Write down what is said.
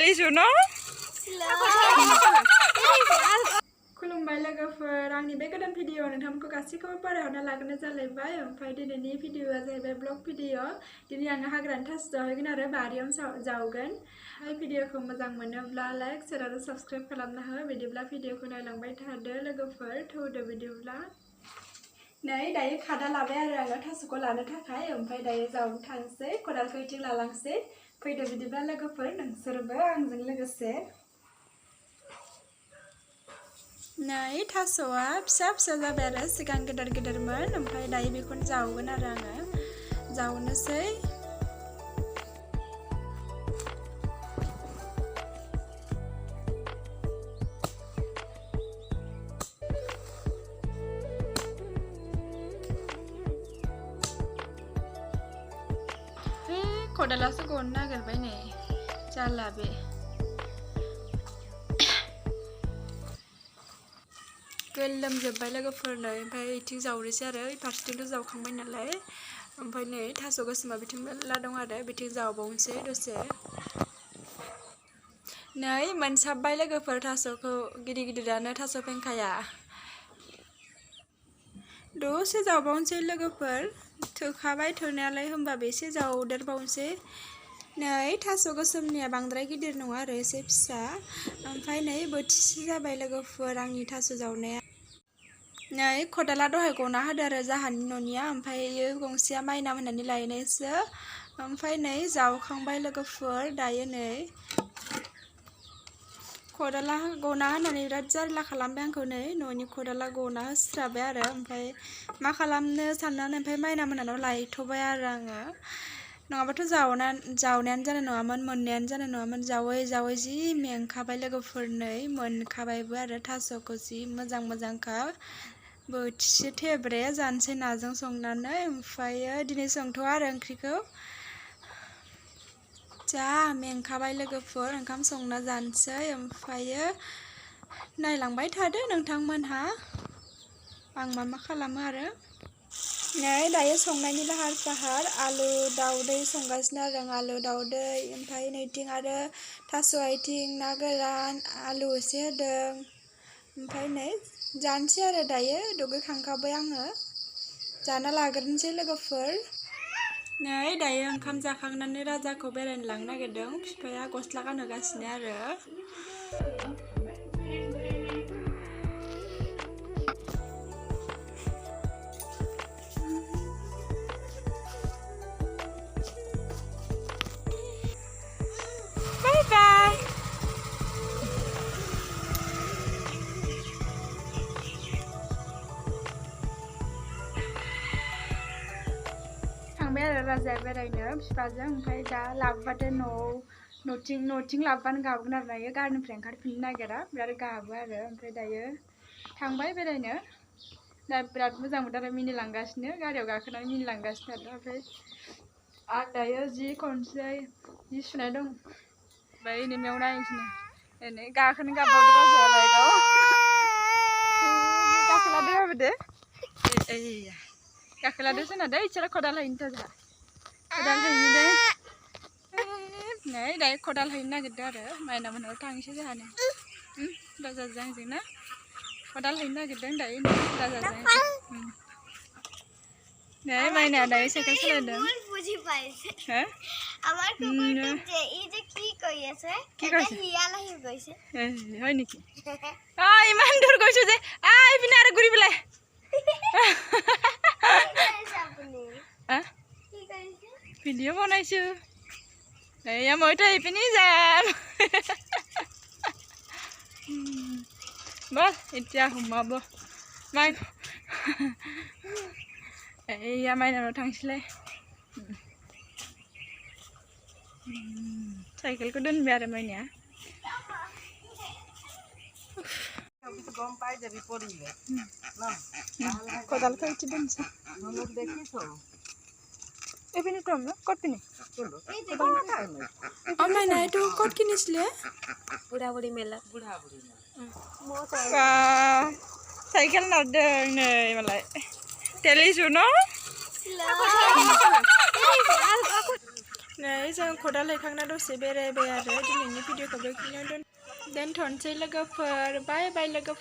टेलिसु न खुलुमबाय लोगोफोर आंनि बे गोदान भिडिअ नोंथांमोनखौ गासैखौबो बरायहरना लाग्रोनाय जालायबाय ओमफ्राय दिनैनि भिडिअआ जाहैबाय ब्लग भिडिअ दिनै आङो हाग्रानि थास जाहैगोन आरो बारियावनो जावगोन भिडिअखौ मोजां मोनोब्ला लाइक शेयार आरो साबस्क्राइब खालामना हो बिदिब्ला भिडिअखौ नायलांबाय थादो लोगोफोर थौदो बिदिब्ला नै दायो खादा लाबाय आरो आङो थासखौ लानो थाखाय ओमफ्राय दायो जावनो थांसै खदालखौ इथिं लालांसै फैदो बिदिब्ला लोगोफोर नोंसोरबो आंजों लोगोसे नै थास'आ फिसा फिसा जाबाय आरो सिगां गेदेर गेदेरमोन ओमफ्राय दायो बेखौनो जावगोन आरो आङो जावनोसै खदालासो गनो नागिरबाय नै जाला बे गोलोमजोब्बाय लोगोफोरनो ओमफ्राय इथिं जावनोसै आरो फारसेथिंथ' जावखांबाय नालाय ओमफ्राय नै थास' गोसोमा बिथिं मेरला दं आरो बिथिं जावबावनोसै दसे नै मोनसाबबाय लोगोफोर थास'खौ गिदिर गिदिरानो थास' फेंखाया दसे जावबावनोसै लोगोफोर थोखाबाय थोनायालाय होमबाबो एसे जावदेरबावनोसै नै थास' गोसोमनिया बांद्राय गिदिर नङा आरो एसे फिसा ओमफ्राय नै बोथिसे जाबाय लोगोफोर आंनि थास' जावनाया नै खदाला दहाय गना होदो आरो जाहानि न'निया ओमफ्राय गंसेया माइनाम होननानै लायनायसो ओमफ्राय नै जावखांबाय लोगोफोर दायो नै खदाला गना होनानै बिराद जारला खालामबाय आंखौ नै न'नि खदाला गना होस्राबाय आरो ओमफ्राय मा खालामनो साननानै ओमफ्राय माइनाम होननानै लायथ'बाय आरो आङो नङाबाथ' जावनायानो जानाय नङामोन मोननायानो जानाय नङामोन जावै जावै जि मेंखाबाय लोगोफोर नै मोनखाबायबो आरो थास'खौ जि मोजां मोजांखा बोथिसे थेब्रे जानोसै नाजों संनानै ओमफ्रायो दिनै संथ'आ आरो ओंख्रिखौ जा मेंखाबाय लोगोफोर ओंखाम संना जानोसै ओमफ्रायो नायलांबाय थादो नोंथांमोनहा आं मा खालामो आरो नै दायो संनायनि लाहार फाहार आलु दाउदै संगासिनो आरो आं आलु दाउदै ओमफ्राय नैथिं आरो थास' आथिं ना गोरान आलु एसे होदों ओमफ्राय नै जानोसै आरो दायो दुगैखांखाबाय आङो जाना लाग्रोनोसै लोगोफोर नै दायो ओंखाम जाखांनानै राजाखौ बेरायनो लांनो नागिरदों बिफाया गस्ला गानहोगासिनो आरो बाय बाय थांबाय आरो राजाया बेरायनो बिफाजों ओमफ्राय दा लाबोबाथाय न'थिं लाबोबानो गाबगोन आरो दायो गारिनिफ्राय ओंखारफिननो नागिरा बिराद गाबो आरो ओमफ्राय दायो थांबाय बेरायनो दा बिराद मोजां मोनदों आरो मिनिलांगासिनो गारियाव गाखोनानै मिनिलांगासिनो आरो ओमफ्राय आं दायो जि खनसै जि सुनाय दं ओमफ्राय नोंनियाव नायनोसै नै गाखोनो गाबबावदो राजाया बाइकआव गाखोलादो होदो गाखोलादो जोंना दै इसोर खदाल हैनो जोंहा खदाल हैनो दे नै दायो खदाल हैनो नागिरदों आरो माइनाव मोनाव थांसै जोंहानो राजाजों आंजों ना खदाल हैनो नागिरदों दायो राजाजों नै माइनाया दायो साइकेल सालायदों হয় নেকি ইমান দূৰ গৈছো যে ইপিনে আৰু ঘূৰি পেলাই ভিডিঅ' বনাইছো এয়া মইতো এইপিনে যাম বল এতিয়া সোমাব মাই এয়া মাইনাनाव थांसैलाय साइकेलखौ दोनबाय आरो माइनाया खदालखौ इति दोनसै এপিনে তো আমরা কট পিনে আমার নাই তো কট কিনিছিলে বুড়া বুড়ি মেলা সাইকেল নারদों नै मालाय टेलिसु न नै जों खदाल हैखांना दसे बेरायबाय आरो दिनैनि भिडिअखौ बेखिनियाव दोनथ'नोसै लोगोफोर बाय बाय लोगोफोर